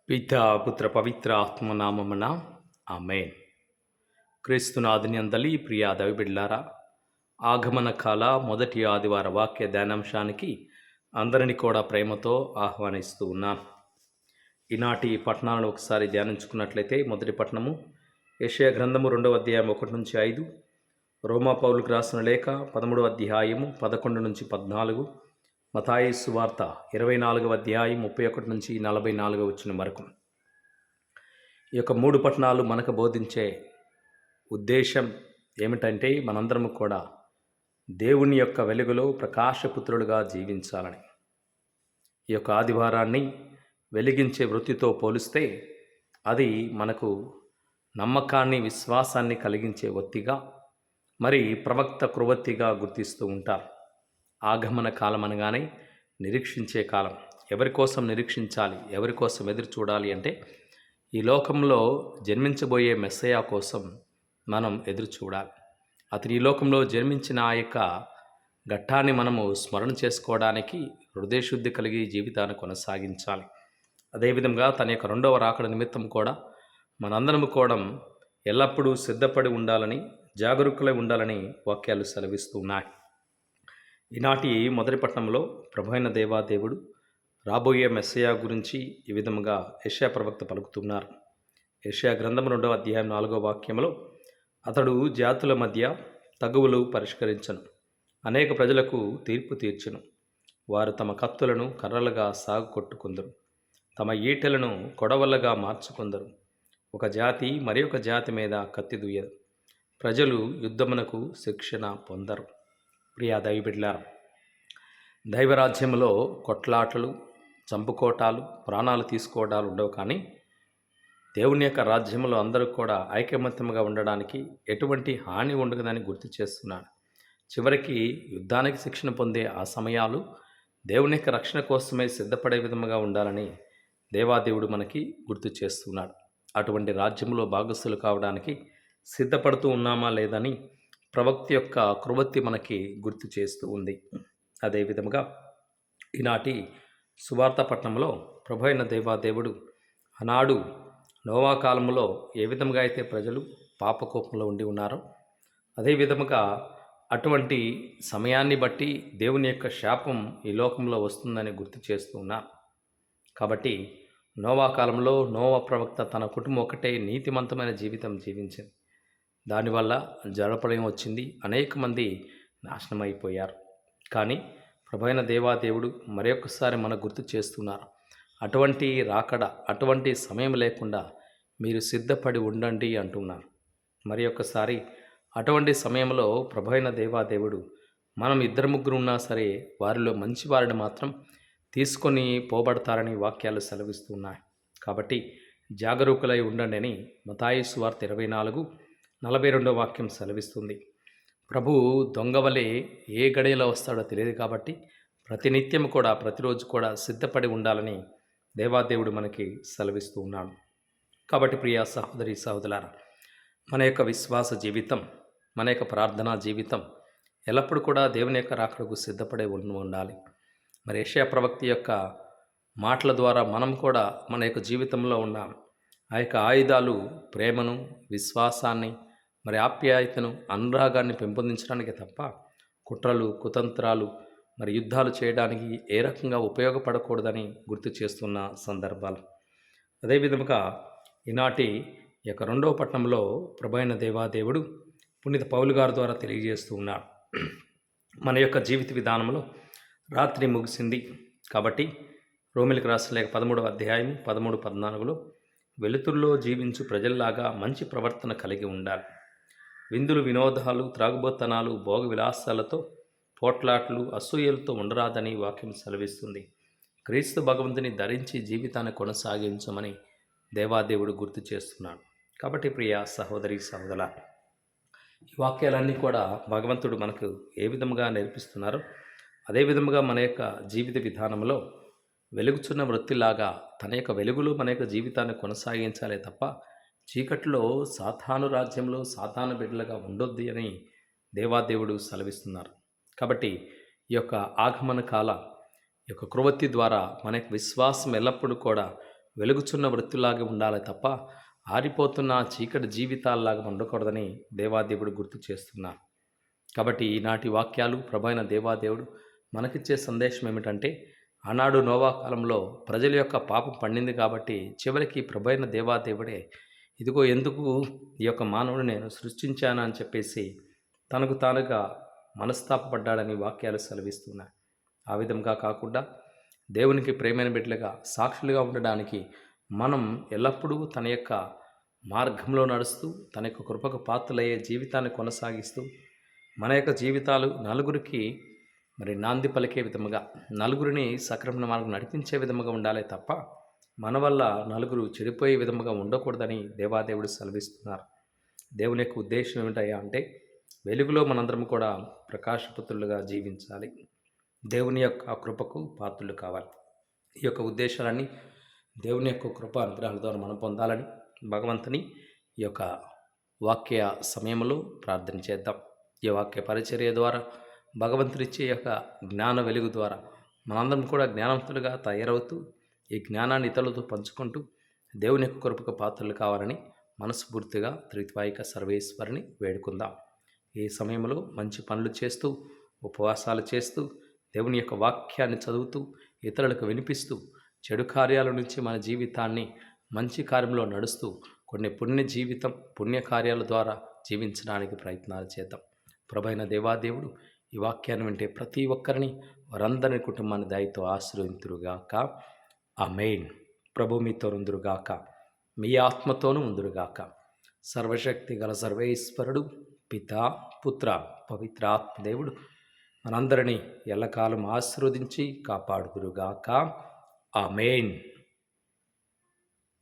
పితా పుత్ర పవిత్ర ఆత్మనామమున ఆమేన్. క్రీస్తునాథుని అందలి ప్రియ దైవబిడ్లారా, ఆగమన కాల మొదటి ఆదివార వాక్య ధ్యానాంశానికి అందరినీ కూడా ప్రేమతో ఆహ్వానిస్తూ ఉన్నాను. ఈనాటి పట్టణాలను ఒకసారి ధ్యానించుకున్నట్లయితే, మొదటి పట్టణము యెషయా గ్రంథము 2వ అధ్యాయం 1-5, రోమా పౌలుకు రాసిన లేఖ 13వ అధ్యాయము 11-14, మతాయి సువార్త 24వ అధ్యాయం 31-44 వచ్చిన వరకు. ఈ యొక్క 3 పట్టణాలు మనకు బోధించే ఉద్దేశం ఏమిటంటే, మనందరం కూడా దేవుని యొక్క వెలుగులో ప్రకాశపుత్రులుగా జీవించాలని. ఈ యొక్క ఆదివారాన్ని వెలిగించే వృత్తితో పోలిస్తే అది మనకు నమ్మకాన్ని, విశ్వాసాన్ని కలిగించే ఒత్తిగా, మరి ప్రవక్త కృవత్తిగా గుర్తిస్తూ ఉంటారు. ఆగమన కాలం అనగానే నిరీక్షించే కాలం. ఎవరి కోసం నిరీక్షించాలి, ఎవరి కోసం ఎదురు చూడాలి అంటే, ఈ లోకంలో జన్మించబోయే మెస్సయా కోసం మనం ఎదురు చూడాలి. అతని ఈ లోకంలో జన్మించిన ఆ యొక్క ఘట్టాన్ని మనము స్మరణ చేసుకోవడానికి హృదయశుద్ధి కలిగి జీవితాన్ని కొనసాగించాలి. అదేవిధంగా తన యొక్క 2వ రాకడ నిమిత్తం కూడా మనందరం కూడా ఎల్లప్పుడూ సిద్ధపడి ఉండాలని, జాగరూకులై ఉండాలని వాక్యాలు సెలవిస్తూ ఉన్నాయి. ఈనాటి మొదటి పట్టణంలో ప్రభువైన దేవాదేవుడు రాబోయే మెస్సయా గురించి ఈ విధముగా యెషయా ప్రవక్త పలుకుతున్నారు. యెషయా గ్రంథం 2వ అధ్యాయం 4వ వాక్యంలో, అతడు జాతుల మధ్య తగువులు పరిష్కరించను, అనేక ప్రజలకు తీర్పు తీర్చును. వారు తమ కత్తులను కర్రలుగా సాగు కొట్టుకుందరు, తమ ఈటెలను కొడవళ్ళగా మార్చుకుందరు. ఒక జాతి మరి ఒక జాతి మీద కత్తి దుయ్యదు, ప్రజలు యుద్ధమునకు శిక్షణ పొందరు. ప్రియా దైవబిడ్లారా, దైవరాజ్యంలో కొట్లాటలు, చంపుకోటాలు, ప్రాణాలు తీసుకోవడాలు ఉండవు. కానీ దేవుని యొక్క రాజ్యంలో అందరూ కూడా ఐకమత్యంగా ఉండడానికి ఎటువంటి హాని ఉండదని గుర్తు చేస్తున్నాడు. చివరికి యుద్ధానికి శిక్షణ పొందే ఆ సమయాలు దేవుని యొక్క రక్షణ కోసమే సిద్ధపడే విధముగా ఉండాలని దేవాదేవుడు మనకి గుర్తు చేస్తున్నాడు. అటువంటి రాజ్యంలో భాగస్థులు కావడానికి సిద్ధపడుతూ ఉన్నామా లేదని ప్రవక్త యొక్క కృవత్తి మనకి గుర్తు చేస్తూ ఉంది. అదేవిధముగా ఈనాటి సువార్త పట్టణంలో ప్రభువైన దేవాదేవుడు ఆనాడు నోవా కాలంలో ఏ విధముగా అయితే ప్రజలు పాపకోపంలో ఉండి ఉన్నారో, అదేవిధముగా అటువంటి సమయాన్ని బట్టి దేవుని యొక్క శాపం ఈ లోకంలో వస్తుందని గుర్తు చేస్తూ ఉన్నారు. కాబట్టి నోవా కాలంలో నోవా ప్రవక్త తన కుటుంబం ఒకటే నీతిమంతమైన జీవితం జీవించింది. దానివల్ల జలప్రళయం వచ్చింది, అనేక మంది నాశనం అయిపోయారు. కానీ ప్రభువైన దేవాదేవుడు మరొకసారి మనకు గుర్తు చేస్తున్నారు, అటువంటి రాకడ, అటువంటి సమయం లేకుండా మీరు సిద్ధపడి ఉండండి అంటున్నారు. మరి ఒక్కసారి అటువంటి సమయంలో ప్రభువైన దేవాదేవుడు మనం 2-3 ఉన్నా సరే వారిలో మంచి వారిని మాత్రం తీసుకొని పోబడతారని వాక్యాలు సెలవిస్తున్నాయి. కాబట్టి జాగరూకులై ఉండండి అని మతాయి సువార్త 24:42 వాక్యం సెలవిస్తుంది. ప్రభు దొంగవలే ఏ గడియలో వస్తాడో తెలియదు. కాబట్టి ప్రతినిత్యం కూడా, ప్రతిరోజు కూడా సిద్ధపడి ఉండాలని దేవాదేవుడు మనకి సెలవిస్తూ ఉన్నాడు. కాబట్టి ప్రియ సహోదరి సహోదరులారా, మన యొక్క విశ్వాస జీవితం, మన యొక్క ప్రార్థనా జీవితం ఎల్లప్పుడూ కూడా దేవుని యొక్క రాకడకు సిద్ధపడే ఉండాలి. మరి యెషయా ప్రవక్త యొక్క మాటల ద్వారా మనం కూడా మన యొక్క జీవితంలో ఉన్న ఆ యొక్క ఆయుధాలు ప్రేమను, విశ్వాసాన్ని, మరి ఆప్యాయతను, అనురాగాన్ని పెంపొందించడానికి తప్ప కుట్రలు, కుతంత్రాలు, మరి యుద్ధాలు చేయడానికి ఏ రకంగా ఉపయోగపడకూడదని గుర్తు చేస్తున్న సందర్భాలు. అదేవిధముగా ఈనాటి ఈ యొక్క 2వ పట్టణంలో ప్రభువైన దేవాదేవుడు పునీత పౌలు గారి ద్వారా తెలియజేస్తూ ఉన్నాడు. మన యొక్క జీవిత విధానంలో రాత్రి ముగిసింది. కాబట్టి రోమిలకు రాసిన లేఖ 13వ అధ్యాయం 13-14లో, వెలుతురులో జీవించు ప్రజల్లాగా మంచి ప్రవర్తన కలిగి ఉండాలి. విందులు, వినోదాలు, త్రాగుబోతనాలు, భోగ విలాసాలతో, పోట్లాట్లు, అసూయలతో ఉండరాదని వాక్యం సెలవిస్తుంది. క్రీస్తు భగవంతుని ధరించి జీవితాన్ని కొనసాగించమని దేవాదేవుడు గుర్తు చేస్తున్నాడు. కాబట్టి ప్రియ సహోదరి సహోదరుల, ఈ వాక్యాలన్నీ కూడా భగవంతుడు మనకు ఏ విధముగా నేర్పిస్తున్నారో అదే విధముగా మన యొక్క జీవిత విధానంలో వెలుగుచున్న వృత్తిలాగా తన యొక్క వెలుగులో మన యొక్క జీవితాన్ని కొనసాగించాలే తప్ప చీకట్లో సాతాను రాజ్యంలో సాతాను బిడ్డలుగా ఉండొద్దు అని దేవాదేవుడు సెలవిస్తున్నారు. కాబట్టి ఈ యొక్క ఆగమన కాల ఈ యొక్క కృవత్తి ద్వారా మన యొక్క విశ్వాసం ఎల్లప్పుడూ కూడా వెలుగుచున్న వృత్తులాగా ఉండాలి తప్ప ఆరిపోతున్న చీకటి జీవితాల్లాగా ఉండకూడదని దేవాదేవుడు గుర్తు చేస్తున్నారు. కాబట్టి ఈనాటి వాక్యాలు ప్రభైన దేవాదేవుడు మనకిచ్చే సందేశం ఏమిటంటే, ఆనాడు నోవా కాలంలో ప్రజల యొక్క పాపం పండింది కాబట్టి చివరికి ప్రభైన దేవాదేవుడే ఇదిగో ఎందుకు ఈ యొక్క మానవుని నేను సృష్టించాను అని చెప్పేసి తనకు తానుగా మనస్తాపపడ్డాడని వాక్యాలు సెలవిస్తున్నాయి. ఆ విధంగా కాకుండా దేవునికి ప్రేమైన బిడ్డలుగా సాక్షులుగా ఉండడానికి మనం ఎల్లప్పుడూ తన యొక్క మార్గంలో నడుస్తూ తన యొక్క కృపకు పాత్రలయ్యే జీవితాన్ని కొనసాగిస్తూ మన యొక్క జీవితాలు నలుగురికి నాంది పలికే విధముగా, నలుగురిని సక్రమణ మార్గం నడిపించే విధముగా ఉండాలి తప్ప మన వల్ల నలుగురు చెడిపోయే విధముగా ఉండకూడదని దేవాదేవుడు సెలవిస్తున్నారు. దేవుని యొక్క ఉద్దేశం ఏమిటయ్యా అంటే, వెలుగులో మనందరం కూడా ప్రకాశపుత్రులుగా జీవించాలి. దేవుని యొక్క కృపకు పాత్రులు కావాలి. ఈ యొక్క ఉద్దేశాలన్నీ దేవుని యొక్క కృప అనుగ్రహాల ద్వారా మనం పొందాలని భగవంతుని ఈ యొక్క వాక్య సమయంలో ప్రార్థన చేద్దాం. ఈ వాక్య పరిచర్య ద్వారా భగవంతుడిచ్చే యొక్క జ్ఞాన వెలుగు ద్వారా మనందరం కూడా జ్ఞానవంతులుగా తయారవుతూ ఈ జ్ఞానాన్ని ఇతరులతో పంచుకుంటూ దేవుని యొక్క కృపకు పాత్రలు కావాలని మనస్ఫూర్తిగా త్రిత్వాయిక సర్వేశ్వరిని వేడుకుందాం. ఈ సమయంలో మంచి పనులు చేస్తూ, ఉపవాసాలు చేస్తూ, దేవుని యొక్క వాక్యాన్ని చదువుతూ, ఇతరులకు వినిపిస్తూ, చెడు కార్యాల నుంచి మన జీవితాన్ని మంచి కార్యంలో నడుస్తూ కొన్ని పుణ్య కార్యాల ద్వారా జీవించడానికి ప్రయత్నాలు చేద్దాం. ప్రభైన దేవాదేవుడు ఈ వాక్యాన్ని వింటే ప్రతి ఒక్కరిని, వారందరి కుటుంబాన్ని దయతో ఆశీర్వదింతురుగాక. ఆమేన్. ప్రభు మీతో ఉందురుగాక, మీ ఆత్మతోనూ ఉందురుగాక. సర్వశక్తి గల సర్వేశ్వరుడు, పితా, పుత్ర, పవిత్రాత్మ దేవుడు మనందరినీ ఎల్లకాలం ఆశీర్వదించి కాపాడుదురుగాక. ఆమేన్.